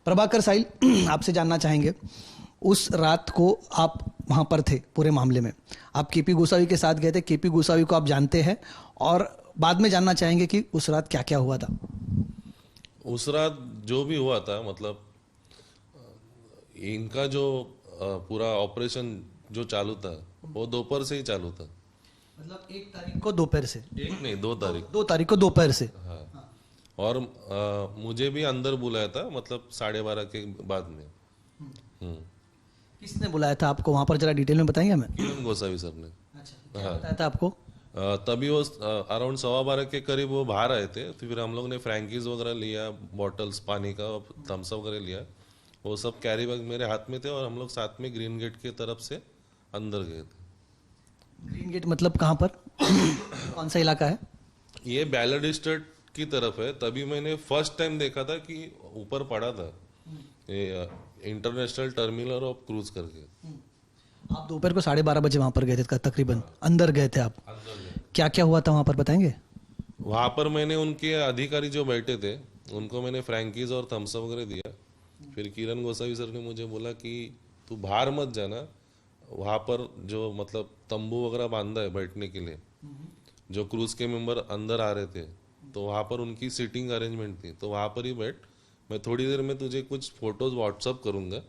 प्रभाकर साहिल, आपसे जानना चाहेंगे, उस रात को आप वहाँ पर थे पूरे मामले में, आप केपी गोसावी के साथ गए थे, केपी गोसावी को आप जानते हैं, और बाद में जानना चाहेंगे कि उस रात क्या क्या हुआ था। उस रात जो भी हुआ था, मतलब इनका जो पूरा ऑपरेशन जो चालू था वो दोपहर से ही चालू था। मतलब 1 तारीख को दोपहर से? एक नहीं, 2 तारीख। 2 तारीख को दोपहर से। हाँ। और मुझे भी अंदर बुलाया था, मतलब 12:30 के बाद में। किसने बुलाया था आपको वहाँ पर, जरा डिटेल में बताएंगे हमें? किरण गोसावी सर ने। अच्छा, क्या बताया था आपको? तभी वो अराउंड 12:15 के करीब वो बाहर आए थे, तो फिर हम लोग ने फ्रैंकीज वगैरह लिया, बॉटल्स पानी का, थम्स अप वगैरह लिया, वो सब कैरी बैग मेरे हाथ में थे, और हम लोग साथ में ग्रीन गेट की तरफ से अंदर गए थे। ग्रीन गेट मतलब कहाँ पर? कौन सा इलाका है? ये बैलड स्टेट की तरफ है। तभी मैंने फर्स्ट टाइम देखा था कि ऊपर पड़ा था ये इंटरनेशनल टर्मिनल ऑफ क्रूज करके। आप दोपहर को 12:30 बजे वहाँ पर गए थे तकरीबन, अंदर गए थे आप? क्या क्या हुआ था वहाँ पर बताएंगे? वहाँ पर मैंने उनके अधिकारी जो बैठे थे उनको मैंने फ्रैंकीज और थम्स अप वगैरह दिया। फिर किरण गोसावी सर ने मुझे बोला कि तू बाहर मत जाना, वहाँ पर जो मतलब तंबू वगैरह बांधा है बैठने के लिए, जो क्रूज के मेंबर अंदर आ रहे थे, तो वहाँ पर उनकी सीटिंग अरेंजमेंट थी, तो वहाँ पर ही बैठ, मैं थोड़ी देर में तुझे कुछ फोटोज व्हाट्सअप करूंगा,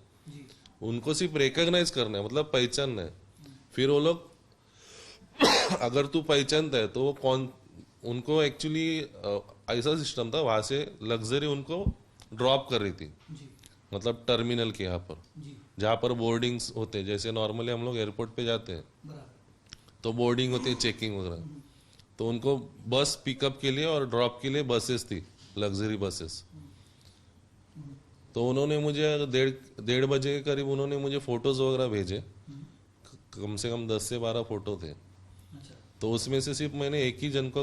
उनको सिर्फ रिकॉग्नाइज करना है, मतलब पहचानना है। फिर वो लोग अगर तू पहचानता है तो वो कौन, उनको एक्चुअली ऐसा सिस्टम था, वहां से लग्जरी उनको ड्रॉप कर रही थी, मतलब टर्मिनल के यहाँ पर जहाँ पर बोर्डिंग्स होते हैं, जैसे नॉर्मली हम लोग एयरपोर्ट पे जाते हैं तो बोर्डिंग होती है, चेकिंग वगैरह, तो उनको बस पिकअप के लिए और ड्रॉप के लिए बसेस थी, लग्जरी बसेस। तो उन्होंने मुझे 1:30 बजे के करीब उन्होंने मुझे फोटोज वगैरह भेजे, कम से कम 10 से 12 फोटो थे। तो उसमें से सिर्फ मैंने एक ही जन को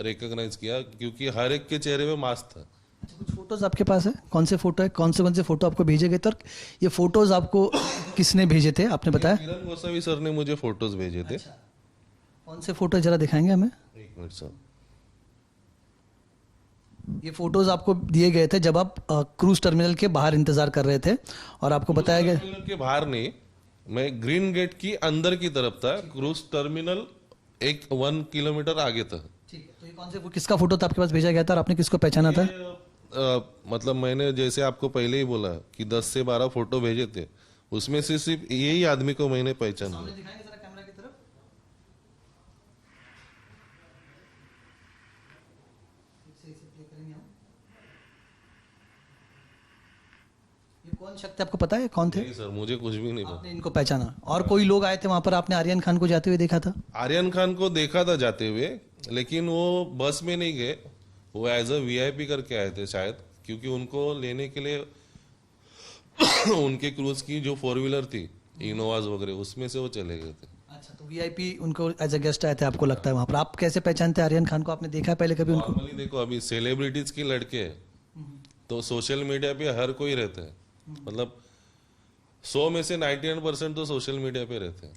रिकॉग्नाइज किया, क्योंकि हर एक के चेहरे पे मास्क था। अच्छा, कुछ फोटोज आपके पास है? कौन से फोटो है, कौन से फोटो आपको भेजे गए थे, और ये फोटोज आपको किसने भेजे थे, आपने बताया? किरण गोसावी सर ने मुझे फोटोज भेजे थे। अच्छा। कौन से फोटो जरा दिखाएंगे हमें? एक मिनट सर। ये फोटोज आपको दिए गए थे जब आप क्रूज टर्मिनल के बाहर इंतजार कर रहे थे, और आपको बताया गया? टर्मिनल के बाहर नहीं, मैं ग्रीन गेट की अंदर की तरफ था, क्रूज टर्मिनल 1 किलोमीटर आगे था। ठीक है, तो ये कौन से, किसका फोटो था आपके पास भेजा गया था, और आपने किसको पहचाना था? मतलब मैंने जैसे आपको पहले ही बोला कि 10 से 12 फोटो भेजे थे, उसमें से सिर्फ यही आदमी को मैंने पहचाना। दिखाएंगे जरा कैमरा की तरफ। ये कौन शख्स आपको पता है कौन थे? नहीं सर, मुझे कुछ भी नहीं पता। आपने इनको पहचाना, और कोई लोग आए थे वहां पर, आपने आर्यन खान को जाते हुए देखा था? आर्यन खान को देखा था जाते हुए, लेकिन वो बस में नहीं गए, वो एज अ वीआईपी करके आए थे शायद, क्योंकि उनको लेने के लिए उनके क्रूज की जो 4 व्हीलर थी, इनोवाज वगैरह, उसमें से वो चले गए थे। अच्छा, तो वीआईपी उनको एज अ गेस्ट आए थे, आपको लगता है वहां पर? आप कैसे पहचानते हैं आर्यन खान को, आपने देखा है पहले कभी उनको? नॉर्मली देखो, अभी सेलिब्रिटीज के लड़के हैं, तो सोशल मीडिया पे हर कोई रहता है, मतलब 100 में से 99% तो सोशल मीडिया पे रहते हैं,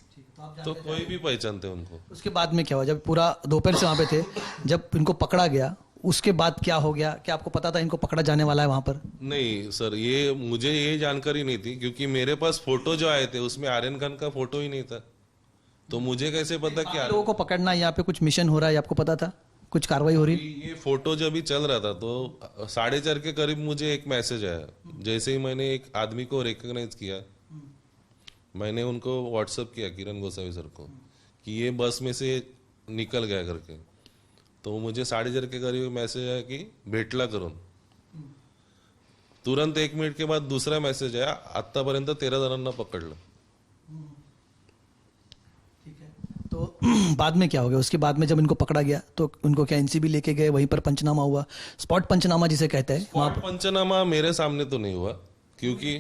तो कोई भी पहचानते हैं उनको। उसके बाद में क्या हुआ, जब पूरा दोपहर से वहां पे थे, जब इनको पकड़ा गया, उसके बाद क्या हो गया? क्या आपको पता था इनको पकड़ा जाने वाला है वहां पर? नहीं सर, ये मुझे ये जानकारी नहीं थी, क्योंकि मेरे पास फोटो जो आए थे उसमें आर्यन खान का फोटो ही नहीं था, तो मुझे कैसे पता कि लोगों को पकड़ना, यहाँ पे कुछ मिशन हो रहा है, आपको पता था कुछ कार्रवाई हो रही? ये फोटो जब भी चल रहा था तो 4:30 के करीब मुझे एक मैसेज आया, जैसे ही मैंने एक आदमी को रिकॉग्नाइज किया, मैंने उनको व्हाट्सअप किया किरण गोसावी सर को कि ये बस में से निकल गया करके, तो मुझे 4:30 के करीब मैसेज आया कि भेटला करून। तुरंत 1 मिनिट के बाद दूसरा मैसेज आया, आतापर्यंत 13 जणांना पकडलं। ठीक है, तो बाद में क्या हो गया? उसके बाद में जब इनको पकड़ा गया तो उनको क्या एनसीबी लेके गए, वहीं पर पंचनामा हुआ, स्पॉट पंचनामा जिसे कहते हैं? स्पॉट पंचनामा मेरे सामने तो नहीं हुआ, क्योंकि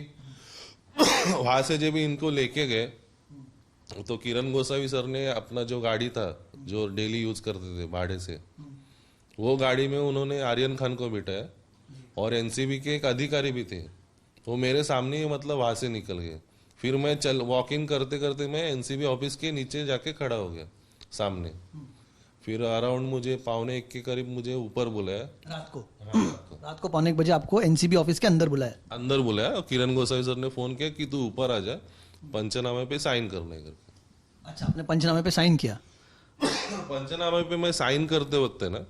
वहां से जब इनको लेके गए तो किरण गोसावी सर ने अपना जो गाड़ी था, जो डेली यूज करते थे भाड़े से, वो गाड़ी में उन्होंने आर्यन खान को बिठाया, और एनसीबी के एक अधिकारी भी थे, वो मेरे सामने ही मतलब वहां से निकल गए। फिर मैं वॉकिंग करते करते मैं एनसीबी ऑफिस के नीचे जाके खड़ा हो गया सामने। फिर अराउंड मुझे 1:45 के करीब मुझे ऊपर बुलाया। रात को हाँ, रात को 1:45 बजे आपको एनसीबी ऑफिस के अंदर बुलाया। अंदर बुलाया और किरण गोसावी सर ने फोन किया कि तू ऊपर आ जा, पंचनामे पे साइन करने करके। अच्छा, आपने पंचनामे पे साइन किया। पंचनामे पे मैं साइन करते वक्त है ना,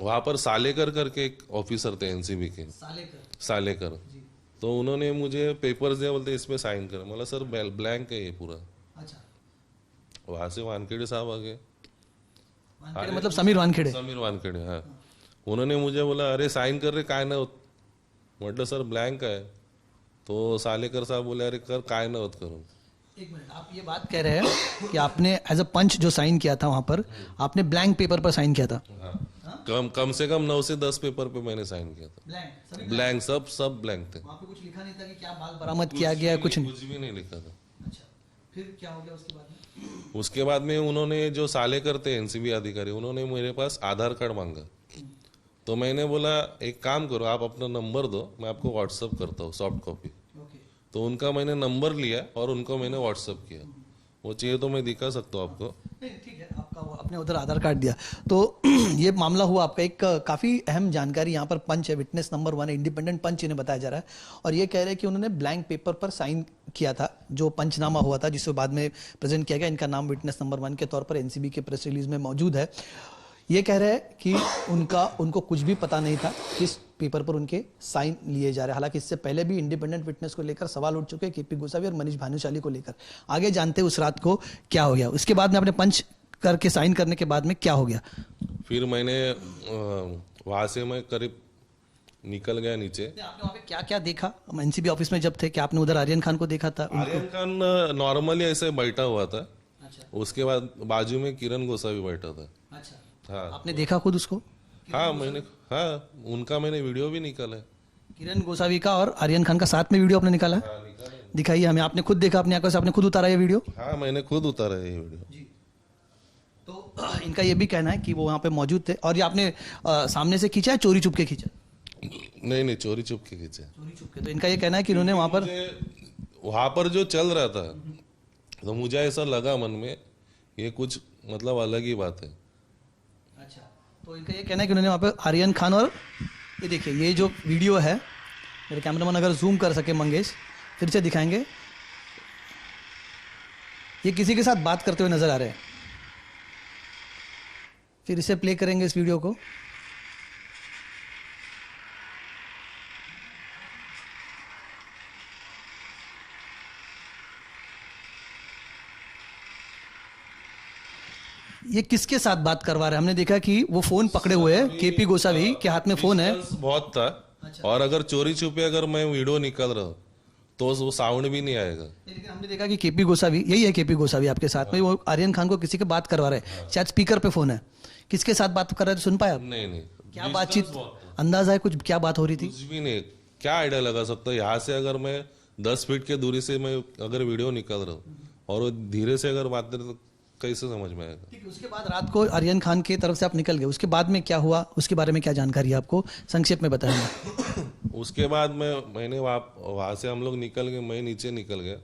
वहां पर सालेकर करके एक ऑफिसर थे एनसीबी के, सालेकर। तो उन्होंने मुझे पेपर्स दिया, बोलते इस पे साइन कर। मला सर ब्लैंक है ये पूरा। अच्छा, वहां से वानखेड़े साहब आ गए। वानखेड़े मतलब समीर वानखेड़े। समीर वानखेड़े, हाँ। उन्होंने मुझे बोला अरे साइन कर रहे काय ना होत, म्हटलं सर ब्लैंक है। तो सालेकर साहब बोले अरे कर काय ना होत करूँ। एक मिनट, आप ये बात कह रहे हैं कि आपने एज अ पंच जो साइन किया था वहां पर, आपने ब्लैंक पेपर पर साइन किया था। हाँ। कम से कम 9 से 10 पेपर पे मैंने साइन किया था। ब्लैंक, सब ब्लैंक थे। वहां पे कुछ लिखा नहीं था कि क्या माल बरामद किया गया है, कुछ नहीं। कुछ भी नहीं लिखा था। अच्छा, फिर क्या हो गया उसके बाद में? उसके बाद में उन्होंने जो सालेकर थे एनसीबी अधिकारी, उन्होंने मेरे पास आधार कार्ड मांगा। तो मैंने बोला एक काम करो, आप अपना नंबर दो, मैं आपको व्हाट्सअप करता हूँ सॉफ्ट कॉपी। ओके, तो उनका मैंने नंबर लिया और उनको मैंने व्हाट्सअप किया। वो चाहिए तो मैं दिखा सकता हूँ आपको। नहीं ठीक है, आपका वो आपने उधर आधार कार्ड दिया। तो ये मामला हुआ आपका। एक काफ़ी अहम जानकारी, यहाँ पर पंच है, विटनेस नंबर 1 है, इंडिपेंडेंट पंच इन्हें बताया जा रहा है, और ये कह रहे हैं कि उन्होंने ब्लैंक पेपर पर साइन किया था, जो पंचनामा हुआ था जिसको बाद में प्रेजेंट किया गया। इनका नाम विटनेस नंबर 1 के तौर पर एनसीबी के प्रेस रिलीज में मौजूद है। ये कह रहे हैं कि उनको कुछ भी पता नहीं था किस पेपर पर उनके साइन लिए जा रहे हैं। हालांकि इससे पहले भी इंडिपेंडेंट विटनेस को लेकर सवाल उठ चुके हैं, केपी गोसावी और मनीष भानुशाली को लेकर। आगे जानते हैं उस रात को क्या हो गया। उसके बाद में अपने पंच करके साइन करने के बाद में क्या हो गया? फिर मैंने वहां से मैं करीब निकल गया नीचे। आपने वहाँ पे क्या क्या देखा एनसीबी ऑफिस में जब थे? क्या आपने उधर आर्यन खान को देखा था? आर्यन खान नॉर्मली ऐसे बैठा हुआ था। अच्छा, उसके बाद बाजू में किरण गोसावी बैठा था। अच्छा, हाँ आपने देखा खुद उसको? हाँ, उनका मैंने वीडियो भी निकाला है। किरण गोसावी का और आर्यन खान का साथ में वीडियो आपने निकाला है? हाँ, निकाला है। दिखाइए हमें। आपने खुद देखा अपनी आंखों से? आपने खुद उतारा ये वीडियो? हाँ, मैंने खुद उतारा है ये वीडियो। जी। तो इनका ये भी कहना है कि वो वहाँ पे मौजूद थे। और ये आपने सामने से खींचा है, चोरी छुप के खींचा? नहीं, चोरी छुप के खींचे। चोरी छुप के। तो इनका ये कहना है कि इन्होंने वहां पर जो चल रहा था, तो मुझे ऐसा लगा मन में ये कुछ मतलब अलग ही बात है। अच्छा, तो इनका ये कहना है कि उन्होंने वहाँ पे आर्यन खान और ये देखिए, ये जो वीडियो है, मेरे कैमरामैन अगर जूम कर सके मंगेश, फिर से दिखाएंगे। ये किसी के साथ बात करते हुए नजर आ रहे हैं। फिर इसे प्ले करेंगे इस वीडियो को। ये किसके साथ बात करवा रहे हैं? हमने देखा कि वो फोन पकड़े हुए हैं, केपी गोसावी के हाथ में फोन है। डिस्टेंस बहुत था। और अगर चोरी छुपे अगर मैं वीडियो निकाल रहा हूँ तो वो साउंड भी नहीं आएगा। लेकिन हमने देखा कि केपी गोसावी, यही है केपी गोसावी आपके साथ में, वो आर्यन खान को किसी के बात करवा रहे हैं। शायद स्पीकर पे फोन है। किसके साथ बात कर रहे थे, सुन पाए आप? नहीं, क्या बातचीत, अंदाजा है कुछ क्या बात हो रही थी? कुछ भी नहीं। क्या आइडिया लगा सकता है? यहाँ से अगर मैं 10 फीट के दूरी से मैं अगर वीडियो निकाल रहा हूँ और वो धीरे से अगर बात करे तो कैसे समझ में आएगा? ठीक है। उसके बाद रात को आर्यन खान की तरफ से आप निकल गए, उसके बाद में क्या हुआ, उसके बारे में क्या जानकारी है आपको, संक्षेप में बताएंगे? उसके बाद मैंने वहां से हम लोग निकल गए, मैं नीचे निकल गया।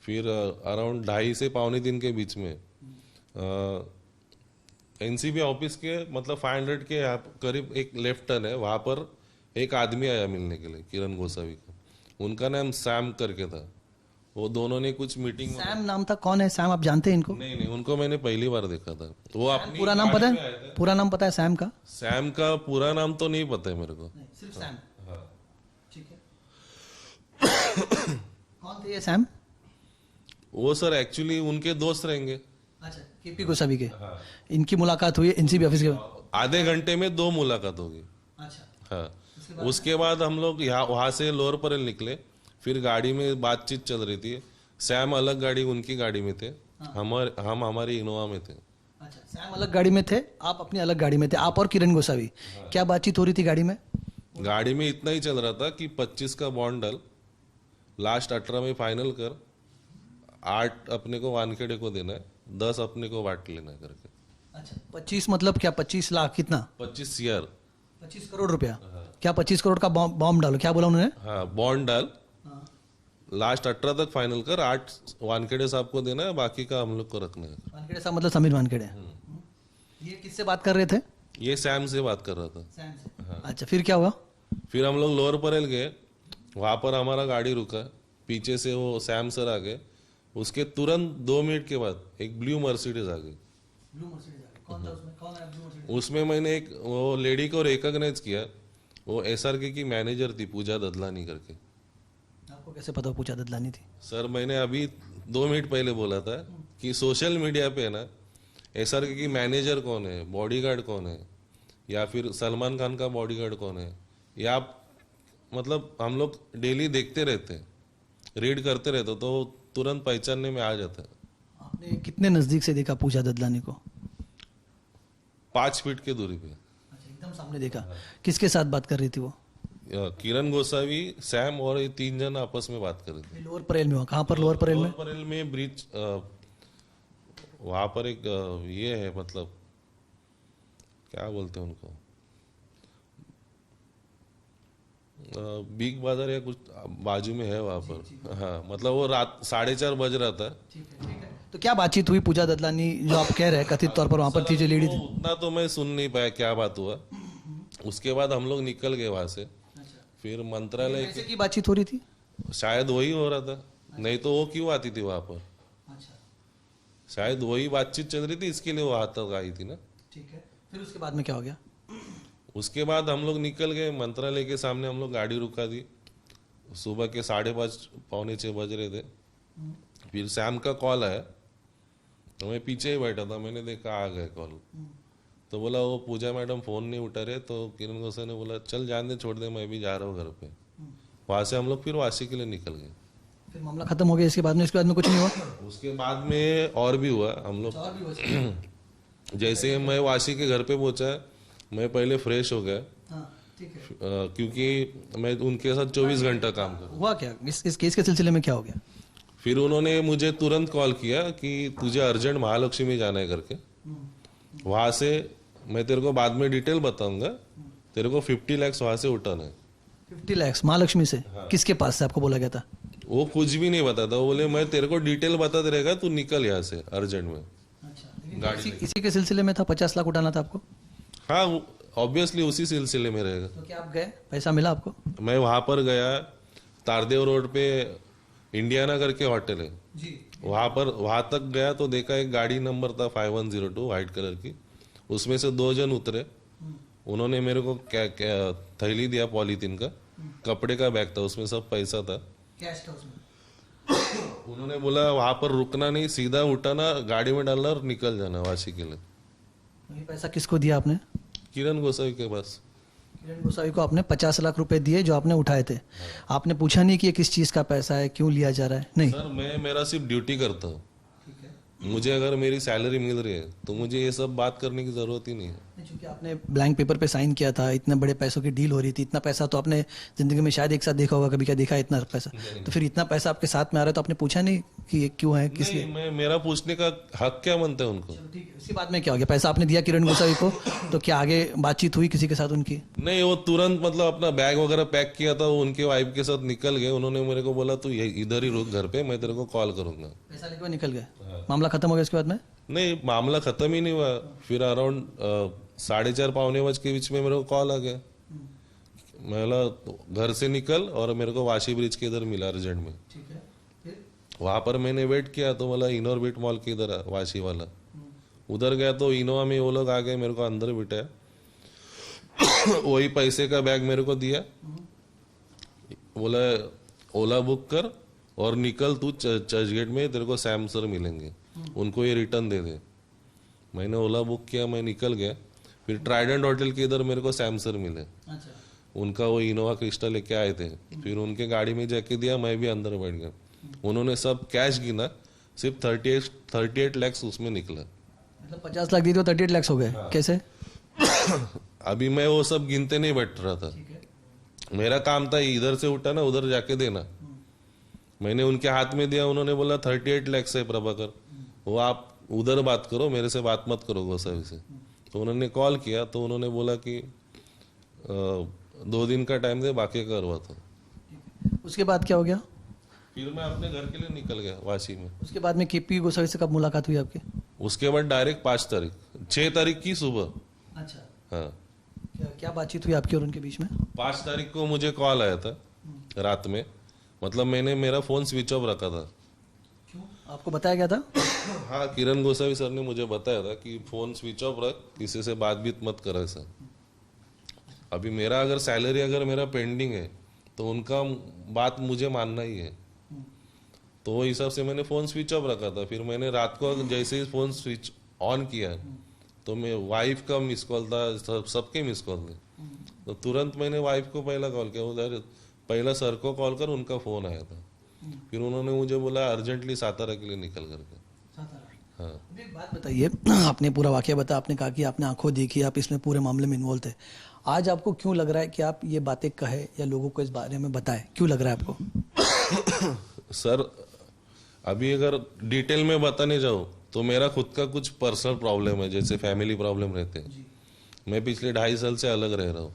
फिर अराउंड 2:30 से 2:45 के बीच में एनसीबी ऑफिस के मतलब 500 के यहाँ करीब एक लेफ्ट टर्न है, वहां पर एक आदमी आया मिलने के लिए किरण गोसावी को। उनका नाम सैम करके था। वो दोनों ने कुछ मीटिंग। सैम नाम था? कौन है सैम, आप जानते हैं इनको? नहीं, उनको मैंने पहली बार देखा था। वो अपनी पूरा नाम पता है? पूरा नाम पता है सैम का? सैम का पूरा नाम तो नहीं पता है मेरे को। सिर्फ सैम। हाँ। ठीक है। कौन थे ये सैम? वो सर एक्चुअली उनके दोस्त रहेंगे। अच्छा, केपी गोसावी के। इनकी मुलाकात हुई एनसीबी ऑफिस के? आधे घंटे में 2 मुलाकात होगी। अच्छा। हाँ। उसके बाद हम लोग यहाँ वहां से लोअर परेल निकले। फिर गाड़ी में बातचीत चल रही थी। सैम अलग गाड़ी उनकी गाड़ी में थे, हम हमारी इनोवा में थे। अच्छा, सैम अलग गाड़ी में थे, आप अपनी अलग गाड़ी में थे, आप और किरण गोसावी। क्या बातचीत हो रही थी गाड़ी में? गाड़ी में इतना ही चल रहा था कि 25 का बॉन्ड डाल, लास्ट 18 में फाइनल कर, 8 अपने को वानखेड़े को देना है, 10 अपने को बांट लेना है करके। अच्छा, 25 मतलब क्या? 25 लाख? कितना? 25 CR, 25 करोड़ रुपया। क्या 25 करोड़ का बॉम्ब डालो? क्या बोला उन्होंने? हाँ, बॉन्ड डाल, लास्ट 18 तक फाइनल कर, 8 वानखेड़े साहब को देना है, बाकी का हम लोग को रखना है। वानखेड़े साहब मतलब समीर वानखेड़े? ये किससे बात कर रहे थे? ये सैम से बात कर रहा था। सैम से। अच्छा, फिर क्या हुआ? फिर हम लोग लोअर परेल गए, वहां पर हमारा गाड़ी रुका, पीछे से वो सैम सर आ गए, उसके तुरंत 2 मिनट के बाद एक ब्लू मर्सिडीज आ गई। ब्लू मर्सिडीज आ गई। कौन था उसमें? कौन है ब्लू मर्सिडीज? उसमें मैंने एक वो लेडी को रिकॉग्नाइज किया, वो एसआरके की मैनेजर थी, पूजा ददलानी करके। आपको कैसे पता पूछा ददलानी थी? सर मैंने अभी 2 मिनट पहले बोला था कि सोशल मीडिया पे ना एसआरके की मैनेजर कौन है, बॉडीगार्ड कौन है, या फिर सलमान खान का बॉडीगार्ड कौन है, या मतलब हम लोग डेली देखते रहते हैं, रीड करते रहते, तो तुरंत पहचानने में आ जाता है। आपने कितने नजदीक से देखा पूजा ददलानी को? 5 फीट की दूरी पे। अच्छा, एकदम सामने देखा। किसके साथ बात कर रही थी वो? किरण गोसावी, सैम और ये 3 जन आपस में बात कर रहे थे। लोअर परेल में हुआ? कहाँ पर लोअर परेल में? लोअर परेल में ब्रिज, वहां पर एक ये है, मतलब क्या बोलते हैं उनको, बिग बाजार या कुछ बाजू में है वहां पर। हाँ, मतलब वो रात 4:30 बज रहा था। ठीक है। तो क्या बातचीत हुई? पूजा ददलानी जो आप कह रहे हैं कथित तौर पर वहां पर थी, जो लेडी थी। उतना तो मैं सुन नहीं पाया क्या बात हुआ। उसके बाद हम लोग निकल गए वहां से, फिर मंत्रालय कैसे की बातचीत हो रही थी? शायद वही हो रहा था, नहीं तो वो क्यों आती थी वहां पर। शायद वही बातचीत चल रही थी, इसके लिए वो वहां तक आई थी ना। ठीक है, फिर उसके बाद में क्या हो गया? उसके बाद हम लोग निकल गए, मंत्रालय के सामने हम लोग गाड़ी रुका दी। सुबह के 5:30 पौने 6 बज रहे थे। फिर सैम का कॉल आया, तो मैं पीछे ही बैठा था, मैंने देखा आ गए कॉल। तो बोला वो पूजा मैडम फोन नहीं उठा रहे, तो किरण गोसावी ने बोला चल जान दे, छोड़ दे, मैं भी जा रहा हूँ घर पे। वहां से हम लोग फिर वाशी के लिए निकल गए। फिर मामला खत्म हो गया इसके बाद में? इसके बाद में कुछ नहीं हुआ? उसके बाद में और भी हुआ। हम लोग जैसे मैं वाशी के घर पे पहुंचा, मैं पहले फ्रेश हो गया। ठीक है। क्योंकि मैं उनके साथ 24 घंटा काम कर। हुआ क्या इस केस के सिलसिले में? क्या हो गया? फिर उन्होंने मुझे तुरंत कॉल किया कि तुझे अर्जेंट महालक्ष्मी जाना है करके। वहां से मैं तेरे को बाद में डिटेल बताऊंगा, तेरे को 50 लाख वहां से उठाना है। 50 लाख महालक्ष्मी से? किसके पास से आपको बोला गया था? वो कुछ भी नहीं बताता, वो बोले मैं तेरे को डिटेल बताते रहेगा, तू निकल यहाँ से अर्जेंट में। गाड़ी इसी के सिलसिले में था? 50 लाख उठाना था आपको? हाँ, ऑब्वियसली उसी सिलसिले में रहेगा। तो क्या आप गए? पैसा मिला आपको? मैं वहां पर गया, तारदेव रोड पे इंडियाना करके होटल है जी, वहां तक गया तो देखा एक गाड़ी नंबर था 5102 व्हाइट कलर की। उसमें से 2 जन उतरे, उन्होंने मेरे को क्या थैली दिया पॉलीथीन का, कपड़े का बैग था, उसमें सब पैसा था, कैश था उसमें। उन्होंने बोला वहां पर रुकना नहीं, सीधा उठाना, गाड़ी में डालना और निकल जाना वाशी के लिए। ये पैसा किसको दिया आपने? किरण गोसावी के पास। किरण गोसावी को आपने 50 लाख रुपए दिए जो आपने उठाए थे। आपने पूछा नहीं कि ये किस चीज का पैसा है, क्यों लिया जा रहा है? नहीं सर, मैं मेरा सिर्फ ड्यूटी करता हूँ। मुझे अगर मेरी सैलरी मिल रही है तो मुझे ये सब बात करने की जरूरत ही नहीं है। क्योंकि आपने ब्लैंक पेपर पे साइन किया था, इतने बड़े पैसों की डील हो रही थी, इतना पैसा तो आपने जिंदगी में शायद एक साथ देखा होगा, कभी क्या देखा है इतना पैसा? तो फिर इतना पैसा आपके साथ में आ रहा है तो आपने पूछा नहीं कि ये क्यों है, किस लिए? मैं मेरा पूछने का हक क्या बनता है उनको? ठीक है, उसके बाद में क्या हो गया? पैसा आपने दिया किरण गोसावी को, तो क्या आगे बातचीत हुई किसी के साथ उनकी? नहीं, वो तुरंत मतलब अपना बैग वगैरह पैक किया था, वो उनके वाइफ के साथ निकल गए। उन्होंने मेरे को बोला तू इधर ही रुक घर पे, मैं तेरे को कॉल करूंगा। पैसा लेके वो निकल गए? मामला खत्म हो गया इसके बाद में? नहीं, मामला खत्म ही नहीं हुआ। फिर अराउंड 4:30 पौने बजे के बीच में मेरे को कॉल आ गया। मैं बोला घर से निकल, और मेरे को वाशी ब्रिज के इधर मिला अर्जेंट में। ठीक है, फिर? वहां पर मैंने वेट किया तो बोला इनोरबिट मॉल के इधर वाशी वाला। उधर गया तो इनोवा में वो लोग आ गए, मेरे को अंदर बिठाया। वही पैसे का बैग मेरे को दिया, बोला ओला बुक कर और निकल तू चर्च गेट में, तेरे को सैम सर मिलेंगे, उनको ये रिटर्न दे दे। मैंने ओला बुक किया, मैं निकल गया। फिर ट्राइडेंट होटल के इधर मेरे को सैम सर मिले। अच्छा, उनका वो इनोवा क्रिस्टा लेके आए थे। फिर उनके गाड़ी में जाके दिया, मैं भी अंदर बैठ गया। उन्होंने सब कैश गिना, सिर्फ 38 लाख उसमें निकला। मतलब 50 लाख दिए तो 38 लाख हो गए? कैसे? अभी मैं वो सब गिनते नहीं बैठ रहा था, मेरा काम था इधर से उठाना उधर जाके देना। मैंने उनके हाथ में दिया, उन्होंने बोला 38 लाख से प्रभाकर, वो आप उधर बात करो, मेरे से बात मत करो गोसावी से। तो उन्होंने कॉल किया तो उन्होंने बोला कि 2 दिन का टाइम दे, बाकी करवा था। उसके बाद क्या हो गया? फिर मैं अपने घर के लिए निकल गया वाशी में। उसके बाद में केपी गोसावी से कब मुलाकात हुई आपकी? उसके बाद डायरेक्ट 5 तारीख 6 तारीख की सुबह। अच्छा, हाँ, क्या बातचीत हुई आपकी और उनके बीच में? 5 तारीख को मुझे कॉल आया था रात में। मतलब मैंने मेरा फोन स्विच ऑफ रखा था। क्यों, आपको बताया गया था? हाँ, किरण गोसावी सर ने मुझे बताया था कि फोन स्विच ऑफ रख, किसी से बात भी मत कर ऐसा। अभी मेरा अगर सैलरी अगर मेरा पेंडिंग है तो उनका बात मुझे मानना ही है। तो वो हिसाब से मैंने फ़ोन स्विच ऑफ रखा था। फिर मैंने रात को जैसे ही फ़ोन स्विच ऑन किया तो मैं वाइफ का मिस कॉल था, सबके मिस कॉल थे। तो तुरंत मैंने वाइफ को पहला कॉल किया, उधर पहला सर को कॉल कर, उनका फ़ोन आया था। फिर उन्होंने मुझे बोला अर्जेंटली सातारा के लिए निकल करके। हाँ, अभी एक बात बताइए, आपने पूरा वाकया बताया, आपने कहा कि आपने आंखों देखी, आप इसमें पूरे मामले में इन्वॉल्व थे। आज आपको क्यों लग रहा है कि आप ये बातें कहे या लोगों को इस बारे में बताएं, क्यों लग रहा है आपको? सर अभी अगर डिटेल में बताने जाऊँ तो मेरा खुद का कुछ पर्सनल प्रॉब्लम है, जैसे फैमिली प्रॉब्लम रहते हैं। मैं पिछले 2.5 साल से अलग रह रहा हूँ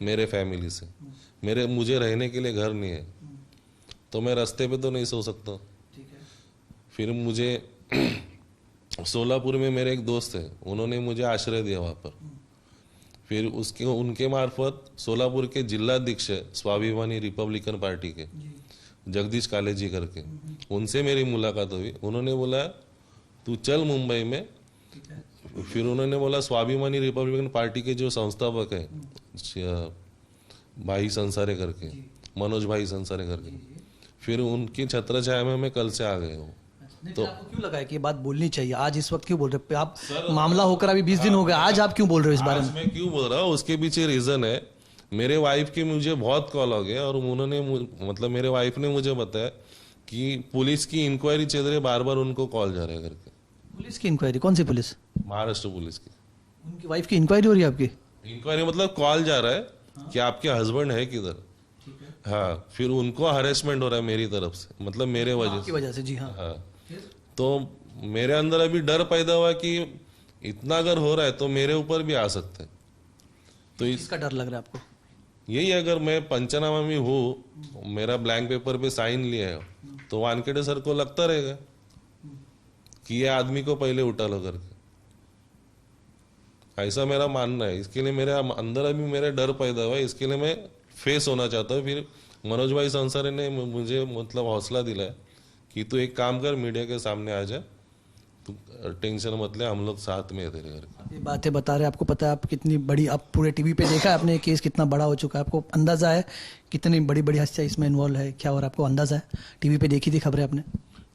मेरे फैमिली से। मुझे रहने के लिए घर नहीं है, तो मैं रास्ते पे तो नहीं सो सकता। फिर मुझे सोलापुर में मेरे एक दोस्त है, उन्होंने मुझे आश्रय दिया वहाँ पर। फिर उनके मार्फत सोलापुर के जिलाध्यक्ष स्वाभिमानी रिपब्लिकन पार्टी के जगदीश काले जी करके, उनसे मेरी मुलाकात हुई। उन्होंने बोला तू चल मुंबई में। फिर उन्होंने बोला स्वाभिमानी रिपब्लिकन पार्टी के जो संस्थापक है भाई संसारे करके, मनोज भाई संसारे करके, फिर उनकी छत्रछाया में मैं कल से आ गया हूँ। तो आपको क्यों लगा है कि ये बात बोलनी चाहिए? आज इस वक्त क्यों बोल रहे हैं आप? मामला होकर अभी 20 दिन हो गए, आज आप क्यों बोल रहे हो इस बारे में? मैं क्यों बोल रहा हूँ उसके पीछे रीजन है, मेरे वाइफ की मुझे बहुत कॉल हो गया और उन्होंने मतलब मेरे वाइफ ने मुझे बताया कि पुलिस की इंक्वायरी चल रही है, बार बार उनको कॉल जा रहा है करके। पुलिस की इंक्वायरी? कौन सी पुलिस? महाराष्ट्र पुलिस की। उनकी वाइफ की इंक्वायरी हो रही है आपकी? इंक्वायरी मतलब कॉल जा रहा है कि आपके हस्बैंड है किधर। हाँ, फिर उनको हरेसमेंट हो रहा है मेरी तरफ से, मतलब मेरे वजह से। जी हाँ। हाँ, तो मेरे अंदर अभी डर पैदा हुआ कि इतना अगर हो रहा है तो मेरे ऊपर भी आ सकता है। तो इसका डर लग रहा है आपको? यही अगर मैं पंचनामा में हूँ, मेरा ब्लैंक पेपर पे साइन लिया है, तो वानखेड़े सर को लगता रहेगा कि ये आदमी को पहले उठा लो करके। ऐसा मेरा मानना है। इसके लिए मेरे अंदर अभी मेरा डर पैदा हुआ है, इसके लिए मैं फेस होना चाहता हूँ। फिर मनोज भाई संसारे ने मुझे मतलब हौसला दिलाया कि तू एक काम कर, मीडिया के सामने आ जा, तू टेंशन मत ले, हम लोग साथ में है तेरे घर के। ये बातें बता रहे हैं, आपको पता है आप कितनी बड़ी, आप पूरे टीवी पे देखा है आपने, केस कितना बड़ा हो चुका है, आपको अंदाजा है कितनी बड़ी बड़ी हस्तियां इसमें इन्वॉल्व है क्या? और आपको अंदाजा है? टीवी पे देखी थी खबरें आपने?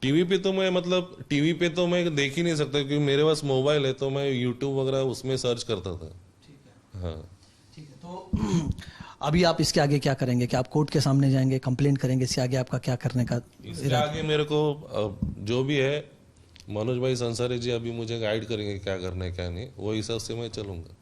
टीवी पे तो मैं मतलब टीवी पे तो मैं देख ही नहीं सकता क्योंकि मेरे पास मोबाइल है, तो मैं यूट्यूब वगैरह उसमें सर्च करता था। हाँ, ठीक है। तो अभी आप इसके आगे क्या करेंगे? क्या आप कोर्ट के सामने जाएंगे, कंप्लेंट करेंगे? इसके आगे आपका क्या करने का? इसके आगे मेरे को जो भी है मनोज भाई संसारी जी अभी मुझे गाइड करेंगे क्या करना है क्या नहीं, वो हिसाब से मैं चलूंगा।